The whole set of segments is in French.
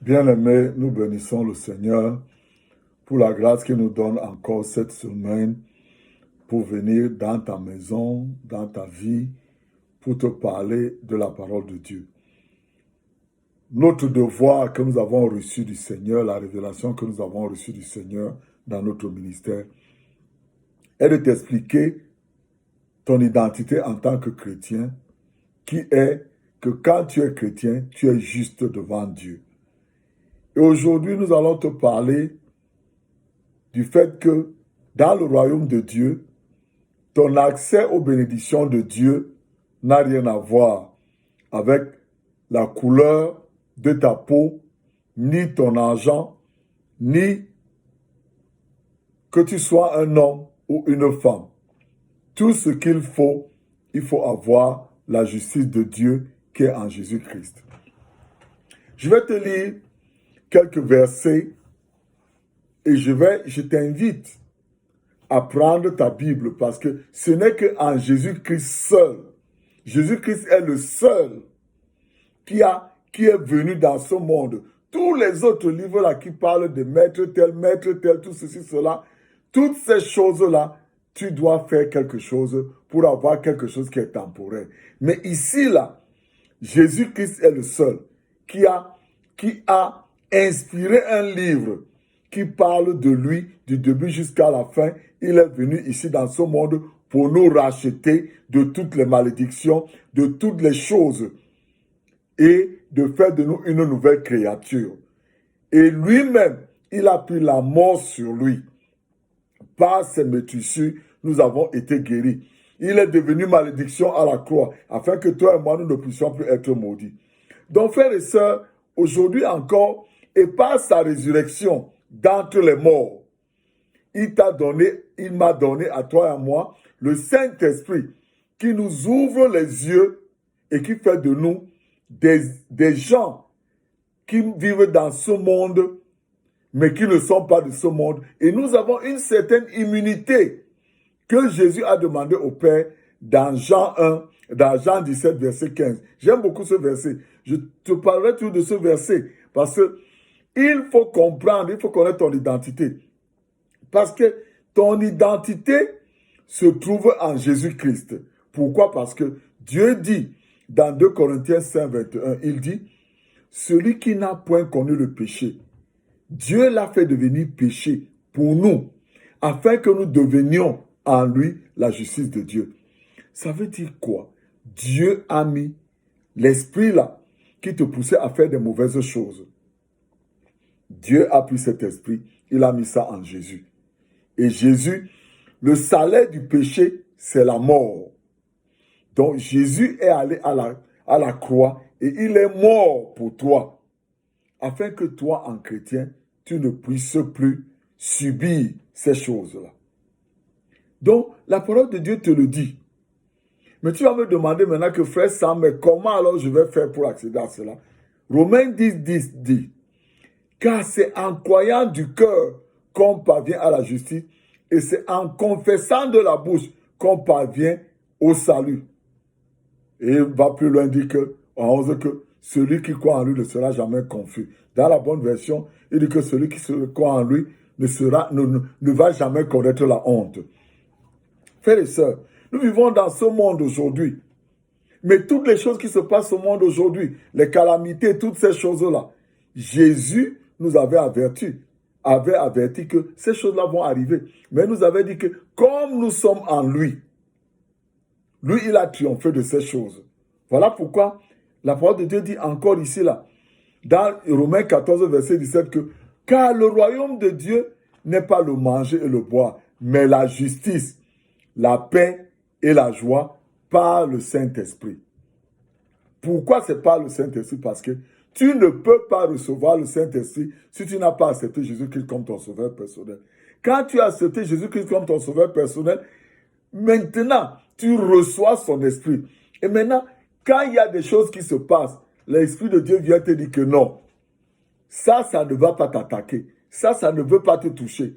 Bien-aimés, nous bénissons le Seigneur pour la grâce qu'il nous donne encore cette semaine pour venir dans ta maison, dans ta vie, pour te parler de la parole de Dieu. Notre devoir que nous avons reçu du Seigneur, la révélation que nous avons reçue du Seigneur dans notre ministère, est de t'expliquer ton identité en tant que chrétien, qui est que quand tu es chrétien, tu es juste devant Dieu. Et aujourd'hui, nous allons te parler du fait que dans le royaume de Dieu, ton accès aux bénédictions de Dieu n'a rien à voir avec la couleur de ta peau, ni ton argent, ni que tu sois un homme ou une femme. Tout ce il faut avoir la justice de Dieu qui est en Jésus-Christ. Je vais te lire quelques versets et je t'invite à prendre ta Bible parce que ce n'est qu'en Jésus-Christ seul. Jésus-Christ est le seul qui est venu dans ce monde. Tous les autres livres-là qui parlent de maître tel, tout ceci, cela, toutes ces choses-là, tu dois faire quelque chose pour avoir quelque chose qui est temporaire. Mais ici, là, Jésus-Christ est le seul qui a inspiré un livre qui parle de lui du début jusqu'à la fin. Il est venu ici dans ce monde pour nous racheter de toutes les malédictions, de toutes les choses et de faire de nous une nouvelle créature. Et lui-même, il a pris la mort sur lui. Par ses métissures, nous avons été guéris. Il est devenu malédiction à la croix, afin que toi et moi, nous ne puissions plus être maudits. Donc, frères et sœurs, aujourd'hui encore, et par sa résurrection d'entre les morts, il m'a donné à toi et à moi le Saint-Esprit qui nous ouvre les yeux et qui fait de nous des gens qui vivent dans ce monde, mais qui ne sont pas de ce monde. Et nous avons une certaine immunité que Jésus a demandé au Père dans Jean 1, dans Jean 17, verset 15. J'aime beaucoup ce verset. Je te parlerai toujours de ce verset parce que il faut comprendre, il faut connaître ton identité. Parce que ton identité se trouve en Jésus-Christ. Pourquoi? Parce que Dieu dit dans 2 Corinthiens 5, 21, il dit, celui qui n'a point connu le péché, Dieu l'a fait devenir péché pour nous, afin que nous devenions en lui la justice de Dieu. Ça veut dire quoi? Dieu a mis l'esprit là qui te poussait à faire des mauvaises choses. Dieu a pris cet esprit, il a mis ça en Jésus. Et Jésus, le salaire du péché, c'est la mort. Donc Jésus est allé à la croix et il est mort pour toi, afin que toi, en chrétien, tu ne puisses plus subir ces choses-là. Donc, la parole de Dieu te le dit. Mais tu vas me demander maintenant que frère Sam, mais comment alors je vais faire pour accéder à cela? Romains 10, 10 dit, car c'est en croyant du cœur qu'on parvient à la justice et c'est en confessant de la bouche qu'on parvient au salut. Et il va plus loin dire que, en 11, que celui qui croit en lui ne sera jamais confus. Dans la bonne version, il dit que celui qui croit en lui ne va jamais connaître la honte. Frères et sœurs, nous vivons dans ce monde aujourd'hui. Mais toutes les choses qui se passent au monde aujourd'hui, les calamités, toutes ces choses-là, Jésus nous avait averti que ces choses-là vont arriver. Mais nous avait dit que comme nous sommes en lui, lui, il a triomphé de ces choses. Voilà pourquoi la parole de Dieu dit encore ici, là, dans Romains 14, verset 17, que car le royaume de Dieu n'est pas le manger et le boire, mais la justice, la paix et la joie par le Saint-Esprit. Pourquoi c'est par le Saint-Esprit? Parce que tu ne peux pas recevoir le Saint-Esprit si tu n'as pas accepté Jésus-Christ comme ton sauveur personnel. Quand tu as accepté Jésus-Christ comme ton sauveur personnel, maintenant, tu reçois son esprit. Et maintenant, quand il y a des choses qui se passent, l'Esprit de Dieu vient te dire que non. Ça ne va pas t'attaquer. Ça ne veut pas te toucher.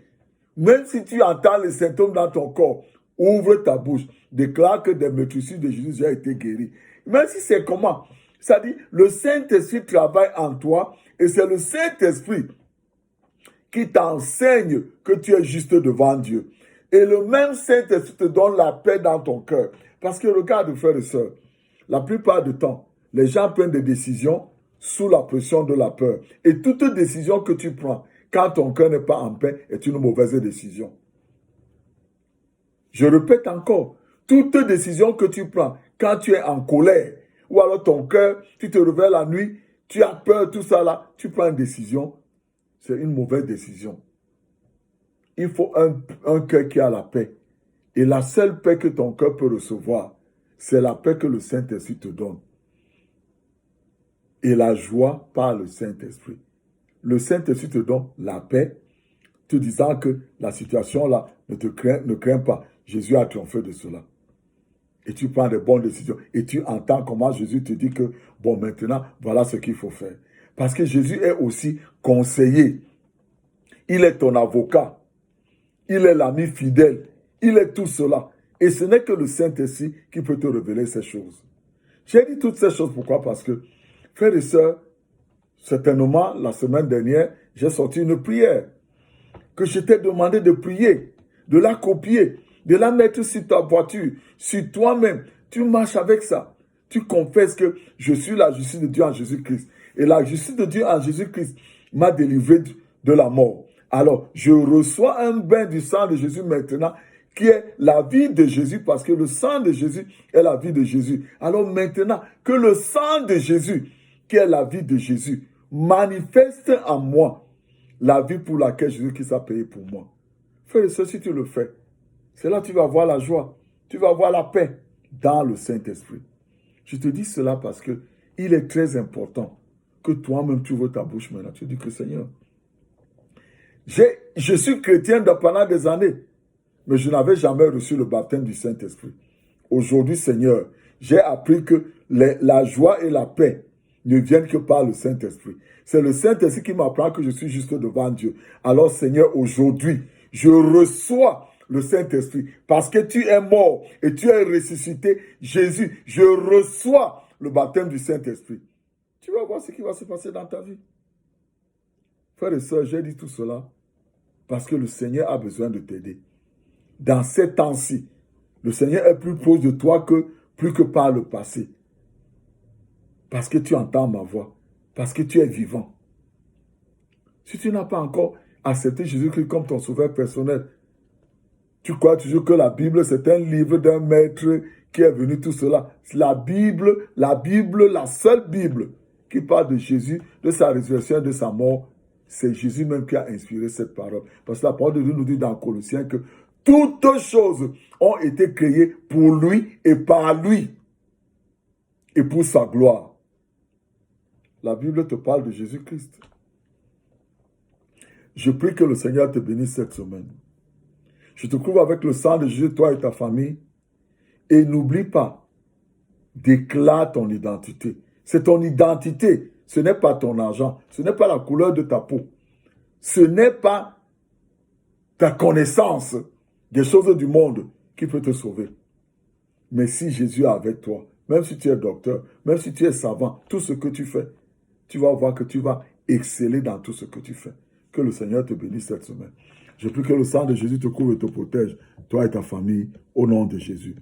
Même si tu entends les symptômes dans ton corps, ouvre ta bouche. Déclare que des meurtrissures de Jésus ont été guéris. Même si c'est comment? C'est-à-dire, le Saint-Esprit travaille en toi et c'est le Saint-Esprit qui t'enseigne que tu es juste devant Dieu. Et le même Saint-Esprit te donne la paix dans ton cœur. Parce que regarde, frères et sœurs, la plupart du temps, les gens prennent des décisions sous la pression de la peur. Et toute décision que tu prends, quand ton cœur n'est pas en paix, est une mauvaise décision. Je répète encore, toute décision que tu prends, quand tu es en colère, ou alors ton cœur, tu te réveilles la nuit, tu as peur, tout ça là, tu prends une décision, c'est une mauvaise décision. Il faut un cœur qui a la paix. Et la seule paix que ton cœur peut recevoir, c'est la paix que le Saint-Esprit te donne. Et la joie par le Saint-Esprit. Le Saint-Esprit te donne la paix, te disant que la situation là ne craint pas. Jésus a triomphé de cela. Et tu prends des bonnes décisions. Et tu entends comment Jésus te dit que, bon, maintenant, voilà ce qu'il faut faire. Parce que Jésus est aussi conseiller. Il est ton avocat. Il est l'ami fidèle. Il est tout cela. Et ce n'est que le Saint-Esprit qui peut te révéler ces choses. J'ai dit toutes ces choses, pourquoi? Parce que, frères et sœurs, certainement, la semaine dernière, j'ai sorti une prière que je t'ai demandé de prier, de la copier, de la mettre sur ta voiture, sur toi-même. Tu marches avec ça. Tu confesses que je suis la justice de Dieu en Jésus-Christ. Et la justice de Dieu en Jésus-Christ m'a délivré de la mort. Alors, je reçois un bain du sang de Jésus maintenant, qui est la vie de Jésus, parce que le sang de Jésus est la vie de Jésus. Alors maintenant, que le sang de Jésus, qui est la vie de Jésus, manifeste en moi la vie pour laquelle Jésus-Christ a payé pour moi. Frère et sœur, si tu le fais, c'est là que tu vas avoir la joie, tu vas avoir la paix dans le Saint-Esprit. Je te dis cela parce que il est très important que toi-même tu ouvres ta bouche maintenant. Tu dis que Seigneur, je suis chrétien pendant des années, mais je n'avais jamais reçu le baptême du Saint-Esprit. Aujourd'hui, Seigneur, j'ai appris que la joie et la paix ne viennent que par le Saint-Esprit. C'est le Saint-Esprit qui m'apprend que je suis juste devant Dieu. Alors, Seigneur, aujourd'hui, je reçois le Saint-Esprit parce que tu es mort et tu es ressuscité. Jésus, je reçois le baptême du Saint-Esprit. Tu vas voir ce qui va se passer dans ta vie. Frères et sœurs, j'ai dit tout cela parce que le Seigneur a besoin de t'aider. Dans ces temps-ci, le Seigneur est plus proche de toi plus que par le passé. Parce que tu entends ma voix. Parce que tu es vivant. Si tu n'as pas encore accepté Jésus-Christ comme ton sauveur personnel, tu crois toujours que la Bible, c'est un livre d'un maître qui est venu tout cela. La Bible, la seule Bible qui parle de Jésus, de sa résurrection, de sa mort, c'est Jésus même qui a inspiré cette parole. Parce que la parole de Dieu nous dit dans Colossiens que toutes choses ont été créées pour lui et par lui et pour sa gloire. La Bible te parle de Jésus-Christ. Je prie que le Seigneur te bénisse cette semaine. Je te couvre avec le sang de Jésus, toi et ta famille. Et n'oublie pas, déclare ton identité. C'est ton identité. Ce n'est pas ton argent. Ce n'est pas la couleur de ta peau. Ce n'est pas ta connaissance des choses du monde qui peut te sauver. Mais si Jésus est avec toi, même si tu es docteur, même si tu es savant, tout ce que tu fais, tu vas voir que tu vas exceller dans tout ce que tu fais. Que le Seigneur te bénisse cette semaine. Je prie que le sang de Jésus te couvre et te protège, toi et ta famille, au nom de Jésus.